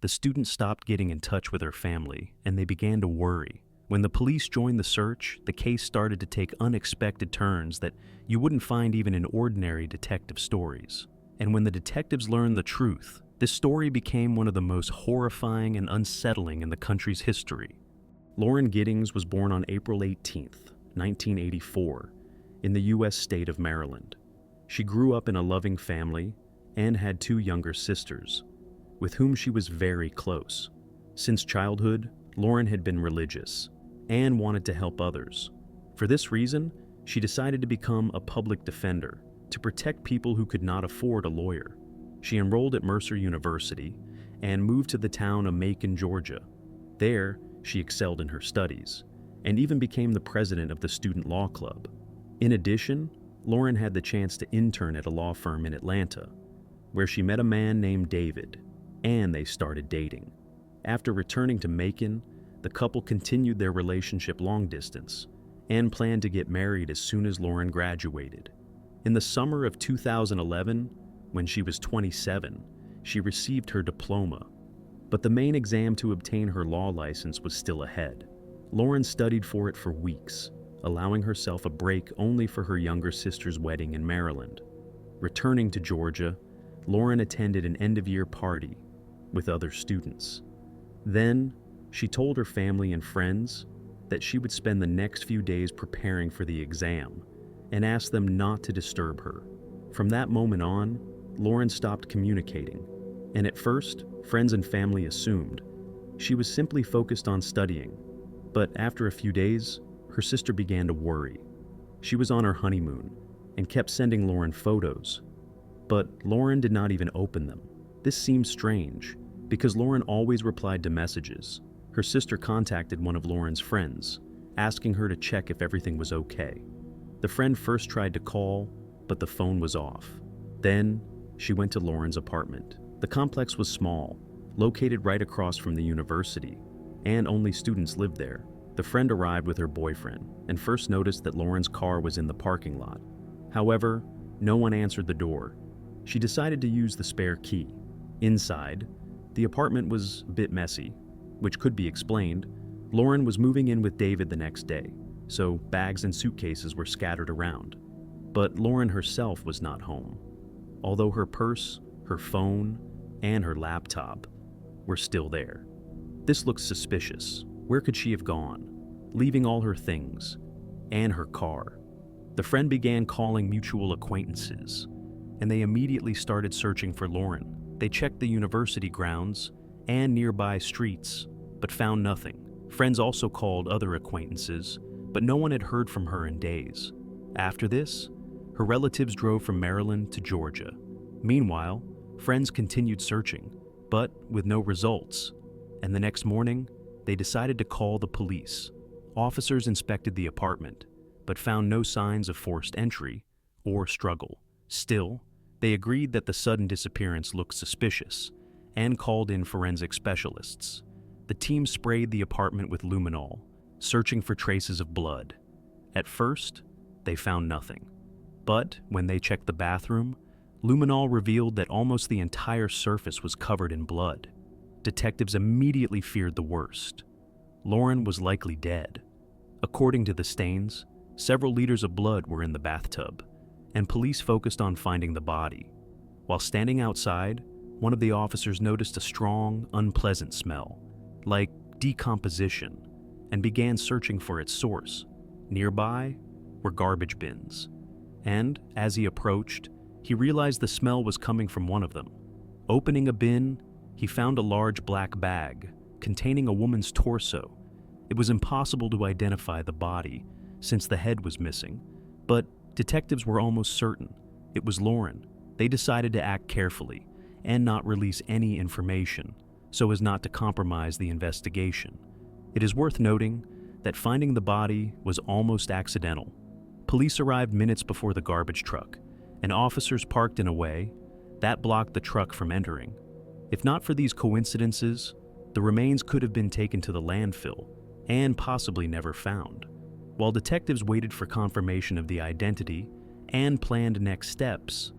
the student stopped getting in touch with her family, and they began to worry. When the police joined the search, the case started to take unexpected turns that you wouldn't find even in ordinary detective stories. And when the detectives learned the truth, this story became one of the most horrifying and unsettling in the country's history. Lauren Giddings was born on April 18, 1984, in the U.S. state of Maryland. She grew up in a loving family and had two younger sisters, with whom she was very close. Since childhood, Lauren had been religious and wanted to help others. For this reason, she decided to become a public defender to protect people who could not afford a lawyer. She enrolled at Mercer University and moved to the town of Macon, Georgia. There, she excelled in her studies and even became the president of the student law club. In addition, Lauren had the chance to intern at a law firm in Atlanta, where she met a man named David, and they started dating. After returning to Macon, the couple continued their relationship long distance and planned to get married as soon as Lauren graduated. In the summer of 2011, when she was 27, she received her diploma, but the main exam to obtain her law license was still ahead. Lauren studied for it for weeks, allowing herself a break only for her younger sister's wedding in Maryland. Returning to Georgia, Lauren attended an end-of-year party with other students. Then, she told her family and friends that she would spend the next few days preparing for the exam and asked them not to disturb her. From that moment on, Lauren stopped communicating, and at first, friends and family assumed she was simply focused on studying. But after a few days, her sister began to worry. She was on her honeymoon and kept sending Lauren photos, but Lauren did not even open them. This seemed strange because Lauren always replied to messages. Her sister contacted one of Lauren's friends, asking her to check if everything was okay. The friend first tried to call, but the phone was off. Then, she went to Lauren's apartment. The complex was small, located right across from the university, and only students lived there. The friend arrived with her boyfriend and first noticed that Lauren's car was in the parking lot. However, no one answered the door. She decided to use the spare key. Inside, the apartment was a bit messy, which could be explained. Lauren was moving in with David the next day, so bags and suitcases were scattered around. But Lauren herself was not home, although her purse, her phone, and her laptop were still there. This looked suspicious. Where could she have gone, leaving all her things and her car? The friend began calling mutual acquaintances, and they immediately started searching for Lauren. They checked the university grounds and nearby streets, but found nothing. Friends also called other acquaintances, but no one had heard from her in days. After this, her relatives drove from Maryland to Georgia. Meanwhile, friends continued searching, but with no results. And the next morning, they decided to call the police. Officers inspected the apartment, but found no signs of forced entry or struggle. Still, they agreed that the sudden disappearance looked suspicious and called in forensic specialists. The team sprayed the apartment with luminol, searching for traces of blood. At first, they found nothing. But when they checked the bathroom, luminol revealed that almost the entire surface was covered in blood. Detectives immediately feared the worst. Lauren was likely dead. According to the stains, several liters of blood were in the bathtub, and police focused on finding the body. While standing outside, one of the officers noticed a strong, unpleasant smell, like decomposition, and began searching for its source. Nearby were garbage bins, and as he approached, he realized the smell was coming from one of them. Opening a bin, he found a large black bag containing a woman's torso. It was impossible to identify the body since the head was missing, but detectives were almost certain it was Lauren. They decided to act carefully and not release any information so as not to compromise the investigation. It is worth noting that finding the body was almost accidental. Police arrived minutes before the garbage truck, and officers parked in a way that blocked the truck from entering. If not for these coincidences, the remains could have been taken to the landfill and possibly never found. While detectives waited for confirmation of the identity and planned next steps,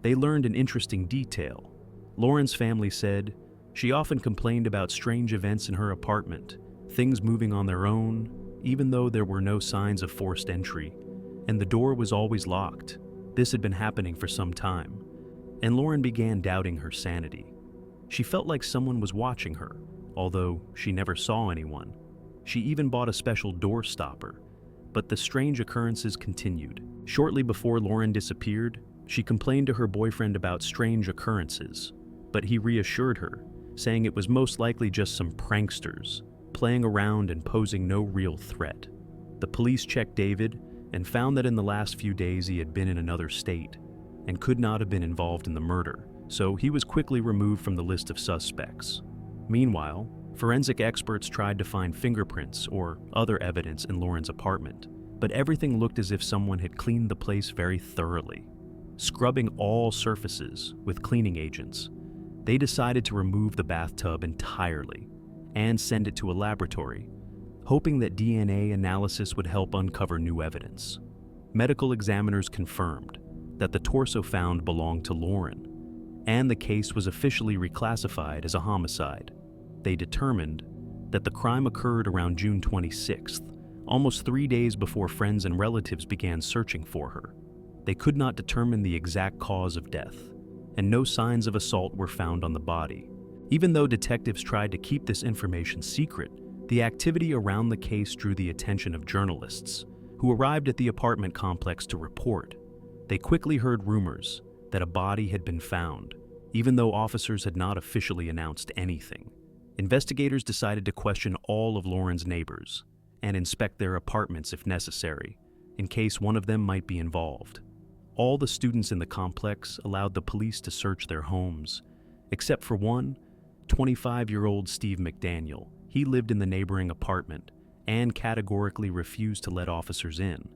they learned an interesting detail. Lauren's family said She often complained about strange events in her apartment, things moving on their own, even though there were no signs of forced entry, and the door was always locked. This had been happening for some time, and Lauren began doubting her sanity. She felt like someone was watching her, although she never saw anyone. She even bought a special door stopper, but the strange occurrences continued. Shortly before Lauren disappeared, she complained to her boyfriend about strange occurrences, but he reassured her, saying it was most likely just some pranksters, playing around and posing no real threat. The police checked David and found that in the last few days he had been in another state and could not have been involved in the murder, so he was quickly removed from the list of suspects. Meanwhile, forensic experts tried to find fingerprints or other evidence in Lauren's apartment, but everything looked as if someone had cleaned the place very thoroughly. Scrubbing all surfaces with cleaning agents, they decided to remove the bathtub entirely and send it to a laboratory, hoping that DNA analysis would help uncover new evidence. Medical examiners confirmed that the torso found belonged to Lauren, and the case was officially reclassified as a homicide. They determined that the crime occurred around June 26th, almost 3 days before friends and relatives began searching for her. They could not determine the exact cause of death, and no signs of assault were found on the body. Even though detectives tried to keep this information secret, the activity around the case drew the attention of journalists, who arrived at the apartment complex to report. They quickly heard rumors that a body had been found, even though officers had not officially announced anything. Investigators decided to question all of Lauren's neighbors and inspect their apartments if necessary, in case one of them might be involved. All the students in the complex allowed the police to search their homes, except for one, 25-year-old Steve McDaniel. He lived in the neighboring apartment and categorically refused to let officers in.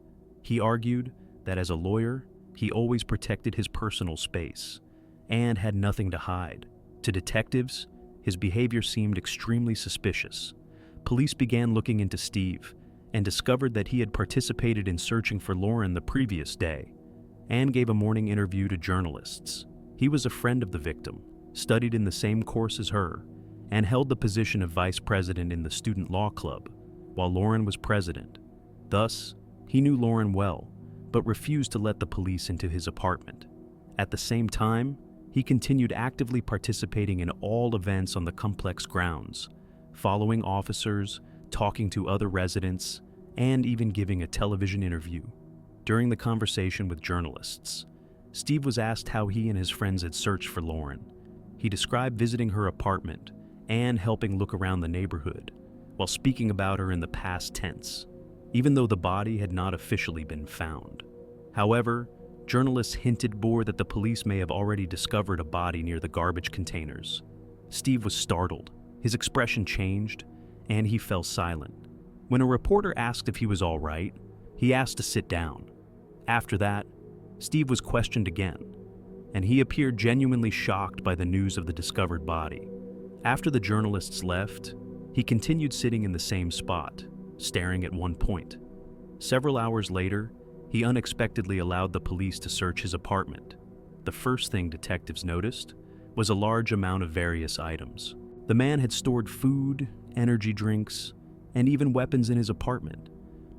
He argued that as a lawyer, he always protected his personal space and had nothing to hide. To detectives, his behavior seemed extremely suspicious. Police began looking into Steve and discovered that he had participated in searching for Lauren the previous day and gave a morning interview to journalists. He was a friend of the victim, studied in the same course as her, and held the position of vice president in the student law club, while Lauren was president. Thus, he knew Lauren well, but refused to let the police into his apartment. At the same time, he continued actively participating in all events on the complex grounds, following officers, talking to other residents, and even giving a television interview. During the conversation with journalists, Steve was asked how he and his friends had searched for Lauren. He described visiting her apartment and helping look around the neighborhood, while speaking about her in the past tense, even though the body had not officially been found. However, journalists hinted more that the police may have already discovered a body near the garbage containers. Steve was startled, his expression changed, and he fell silent. When a reporter asked if he was all right, he asked to sit down. After that, Steve was questioned again, and he appeared genuinely shocked by the news of the discovered body. After the journalists left, he continued sitting in the same spot, staring at one point. Several hours later, he unexpectedly allowed the police to search his apartment. The first thing detectives noticed was a large amount of various items. The man had stored food, energy drinks, and even weapons in his apartment.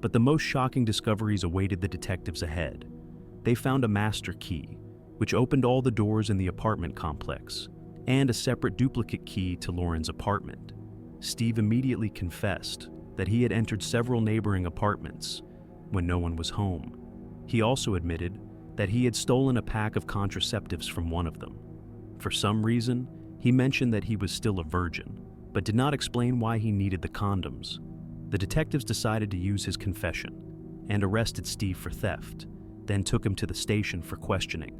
But the most shocking discoveries awaited the detectives ahead. They found a master key, which opened all the doors in the apartment complex, and a separate duplicate key to Lauren's apartment. Steve immediately confessed that he had entered several neighboring apartments when no one was home. He also admitted that he had stolen a pack of contraceptives from one of them. For some reason, he mentioned that he was still a virgin, but did not explain why he needed the condoms. The detectives decided to use his confession and arrested Steve for theft, then took him to the station for questioning.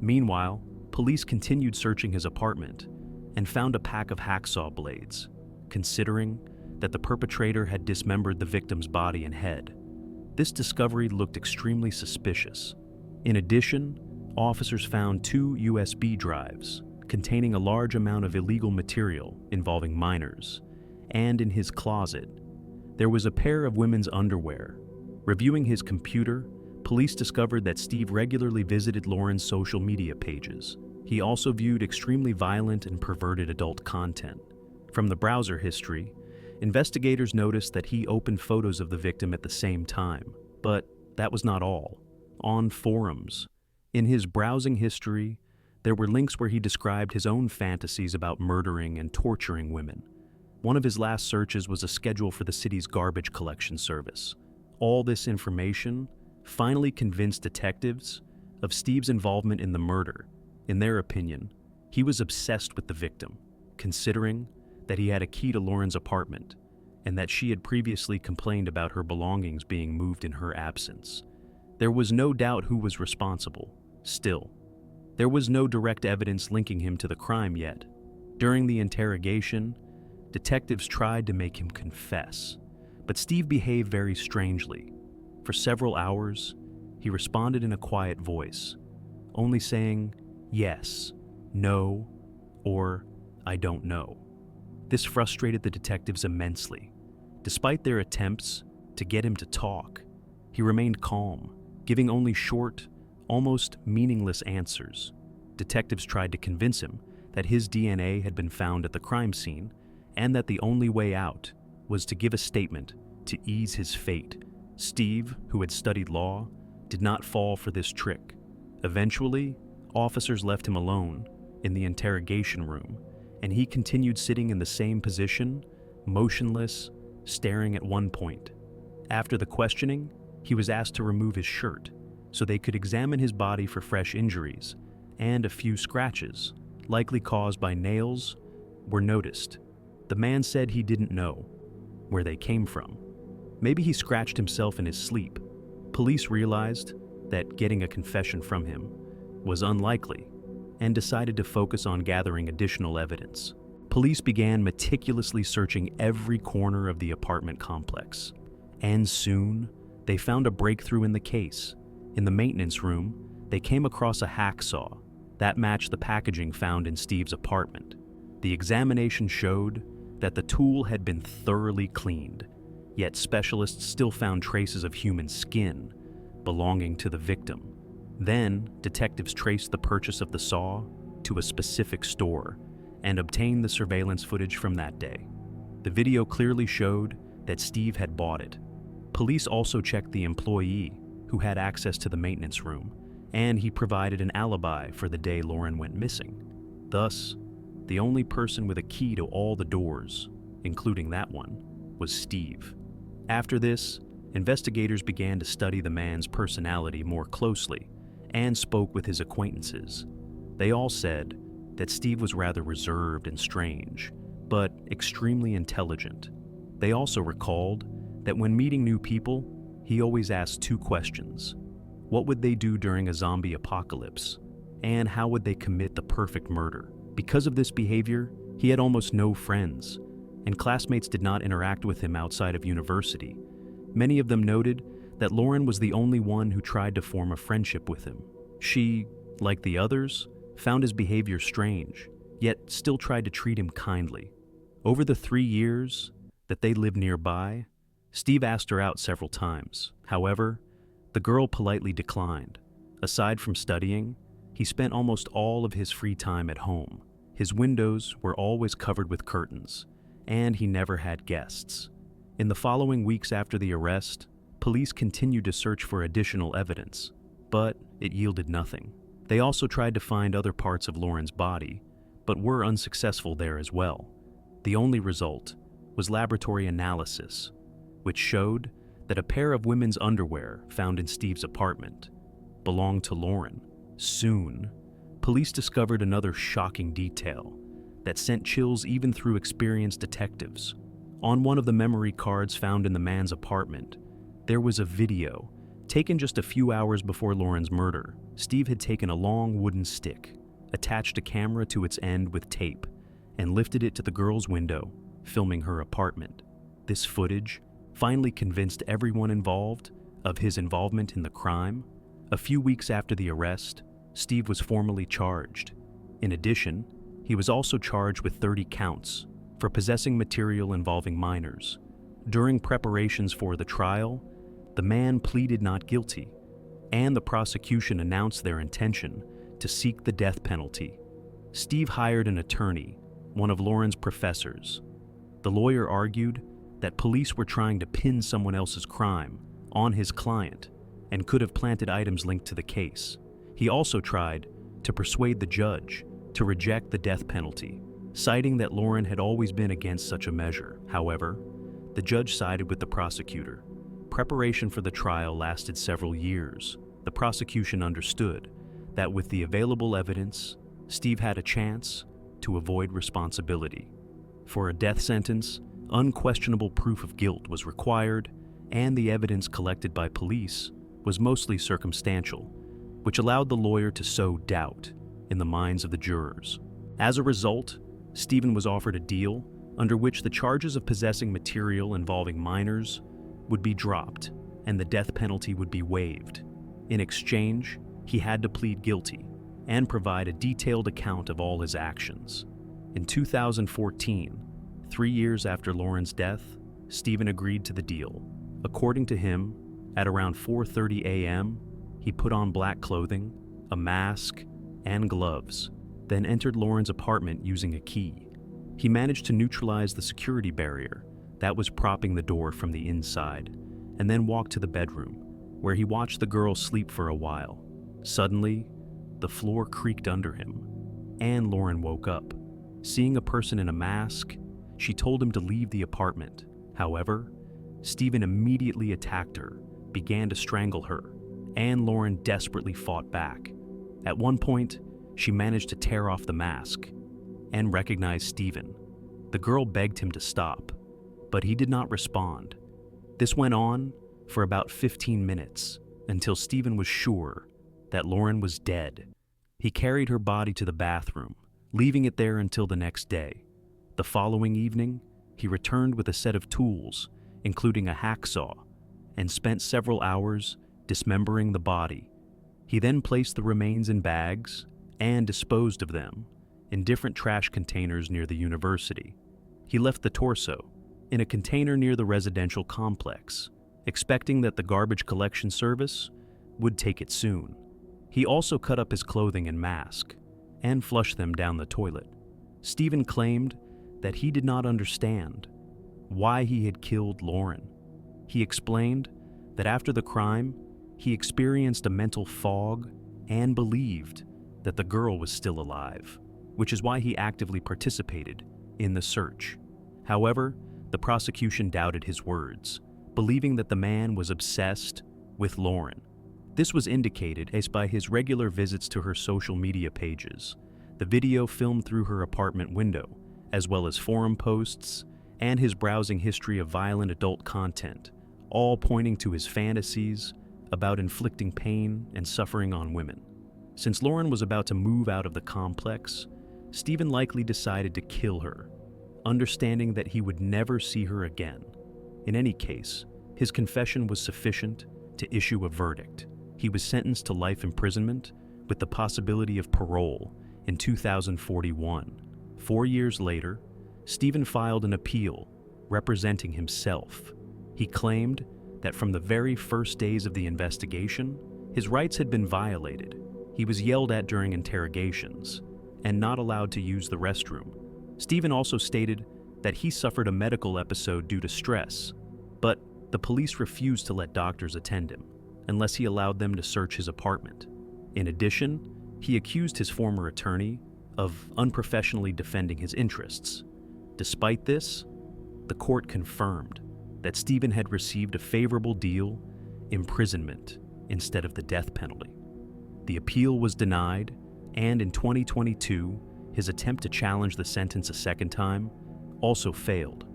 Meanwhile, police continued searching his apartment and found a pack of hacksaw blades, considering that the perpetrator had dismembered the victim's body and head. This discovery looked extremely suspicious. In addition, officers found 2 USB drives containing a large amount of illegal material involving minors, and in his closet, there was a pair of women's underwear. Reviewing his computer, police discovered that Steve regularly visited Lauren's social media pages. He also viewed extremely violent and perverted adult content. From the browser history, investigators noticed that he opened photos of the victim at the same time, but that was not all. On forums, in his browsing history, there were links where he described his own fantasies about murdering and torturing women. One of his last searches was a schedule for the city's garbage collection service. All this information finally convinced detectives of Steve's involvement in the murder. In their opinion, he was obsessed with the victim, considering that he had a key to Lauren's apartment and that she had previously complained about her belongings being moved in her absence. There was no doubt who was responsible. Still, there was no direct evidence linking him to the crime yet. During the interrogation, detectives tried to make him confess, but Steve behaved very strangely. For several hours, he responded in a quiet voice, only saying yes, no, or I don't know. This frustrated the detectives immensely. Despite their attempts to get him to talk, he remained calm, giving only short, almost meaningless answers. Detectives tried to convince him that his DNA had been found at the crime scene and that the only way out was to give a statement to ease his fate. Steve, who had studied law, did not fall for this trick. Eventually, officers left him alone in the interrogation room, and he continued sitting in the same position, motionless, staring at one point. After the questioning, he was asked to remove his shirt so they could examine his body for fresh injuries, and a few scratches, likely caused by nails, were noticed. The man said he didn't know where they came from. Maybe he scratched himself in his sleep. Police realized that getting a confession from him was unlikely and decided to focus on gathering additional evidence. Police began meticulously searching every corner of the apartment complex, and soon they found a breakthrough in the case. In the maintenance room, they came across a hacksaw that matched the packaging found in Steve's apartment. The examination showed that the tool had been thoroughly cleaned, yet specialists still found traces of human skin belonging to the victim. Then, detectives traced the purchase of the saw to a specific store and obtained the surveillance footage from that day. The video clearly showed that Steve had bought it. Police also checked the employee who had access to the maintenance room, and he provided an alibi for the day Lauren went missing. Thus, the only person with a key to all the doors, including that one, was Steve. After this, investigators began to study the man's personality more closely and spoke with his acquaintances. They all said that Steve was rather reserved and strange, but extremely intelligent. They also recalled that when meeting new people, he always asked two questions. What would they do during a zombie apocalypse? And how would they commit the perfect murder? Because of this behavior, he had almost no friends, and classmates did not interact with him outside of university. Many of them noted that Lauren was the only one who tried to form a friendship with him. She, like the others, found his behavior strange, yet still tried to treat him kindly. Over the 3 years that they lived nearby, Steve asked her out several times. However, the girl politely declined. Aside from studying, he spent almost all of his free time at home. His windows were always covered with curtains, and he never had guests. In the following weeks after the arrest, police continued to search for additional evidence, but it yielded nothing. They also tried to find other parts of Lauren's body, but were unsuccessful there as well. The only result was laboratory analysis, which showed that a pair of women's underwear found in Steve's apartment belonged to Lauren. Soon, police discovered another shocking detail that sent chills even through experienced detectives. On one of the memory cards found in the man's apartment, there was a video taken just a few hours before Lauren's murder. Steve had taken a long wooden stick, attached a camera to its end with tape, and lifted it to the girl's window, filming her apartment. This footage finally convinced everyone involved of his involvement in the crime. A few weeks after the arrest, Steve was formally charged. In addition, he was also charged with 30 counts for possessing material involving minors. During preparations for the trial, the man pleaded not guilty, and the prosecution announced their intention to seek the death penalty. Steve hired an attorney, one of Lauren's professors. The lawyer argued that police were trying to pin someone else's crime on his client and could have planted items linked to the case. He also tried to persuade the judge to reject the death penalty, citing that Lauren had always been against such a measure. However, the judge sided with the prosecutor. Preparation for the trial lasted several years. The prosecution understood that with the available evidence, Steve had a chance to avoid responsibility. For a death sentence, unquestionable proof of guilt was required, and the evidence collected by police was mostly circumstantial, which allowed the lawyer to sow doubt in the minds of the jurors. As a result, Stephen was offered a deal under which the charges of possessing material involving minors would be dropped and the death penalty would be waived. In exchange, he had to plead guilty and provide a detailed account of all his actions. In 2014, 3 years after Lauren's death, Stephen agreed to the deal. According to him, at around 4:30 a.m., he put on black clothing, a mask, and gloves, then entered Lauren's apartment using a key. He managed to neutralize the security barrier that was propping the door from the inside, and then walked to the bedroom, where he watched the girl sleep for a while. Suddenly, the floor creaked under him, and Lauren woke up. Seeing a person in a mask, she told him to leave the apartment. However, Stephen immediately attacked her, began to strangle her, and Lauren desperately fought back. At one point, she managed to tear off the mask and recognized Stephen. The girl begged him to stop, but he did not respond. This went on for about 15 minutes until Stephen was sure that Lauren was dead. He carried her body to the bathroom, leaving it there until the next day. The following evening, he returned with a set of tools, including a hacksaw, and spent several hours dismembering the body. He then placed the remains in bags and disposed of them in different trash containers near the university. He left the torso in a container near the residential complex, expecting that the garbage collection service would take it soon. He also cut up his clothing and mask and flushed them down the toilet. Stephen claimed that he did not understand why he had killed Lauren. He explained that after the crime, he experienced a mental fog and believed that the girl was still alive, which is why he actively participated in the search. However, the prosecution doubted his words, believing that the man was obsessed with Lauren. This was indicated as by his regular visits to her social media pages, the video filmed through her apartment window, as well as forum posts, and his browsing history of violent adult content, all pointing to his fantasies about inflicting pain and suffering on women. Since Lauren was about to move out of the complex, Stephen likely decided to kill her, understanding that he would never see her again. In any case, his confession was sufficient to issue a verdict. He was sentenced to life imprisonment with the possibility of parole in 2041. 4 years later, Stephen filed an appeal representing himself. He claimed that from the very first days of the investigation, his rights had been violated. He was yelled at during interrogations and not allowed to use the restroom. Stephen also stated that he suffered a medical episode due to stress, but the police refused to let doctors attend him unless he allowed them to search his apartment. In addition, he accused his former attorney of unprofessionally defending his interests. Despite this, the court confirmed that Stephen had received a favorable deal, imprisonment, instead of the death penalty. The appeal was denied, and in 2022, his attempt to challenge the sentence a second time also failed.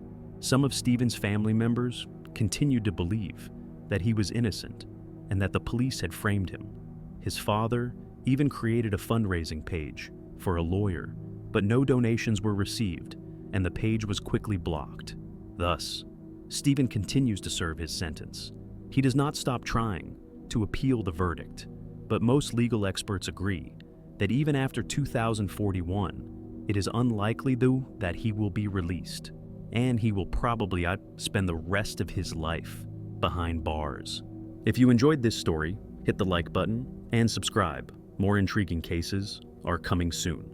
Some of Stephen's family members continued to believe that he was innocent and that the police had framed him. His father even created a fundraising page for a lawyer, but no donations were received, and the page was quickly blocked. Thus, Stephen continues to serve his sentence. He does not stop trying to appeal the verdict, but most legal experts agree that even after 2041, it is unlikely, though, that he will be released, and he will probably spend the rest of his life behind bars. If you enjoyed this story, hit the like button and subscribe. More intriguing cases are coming soon.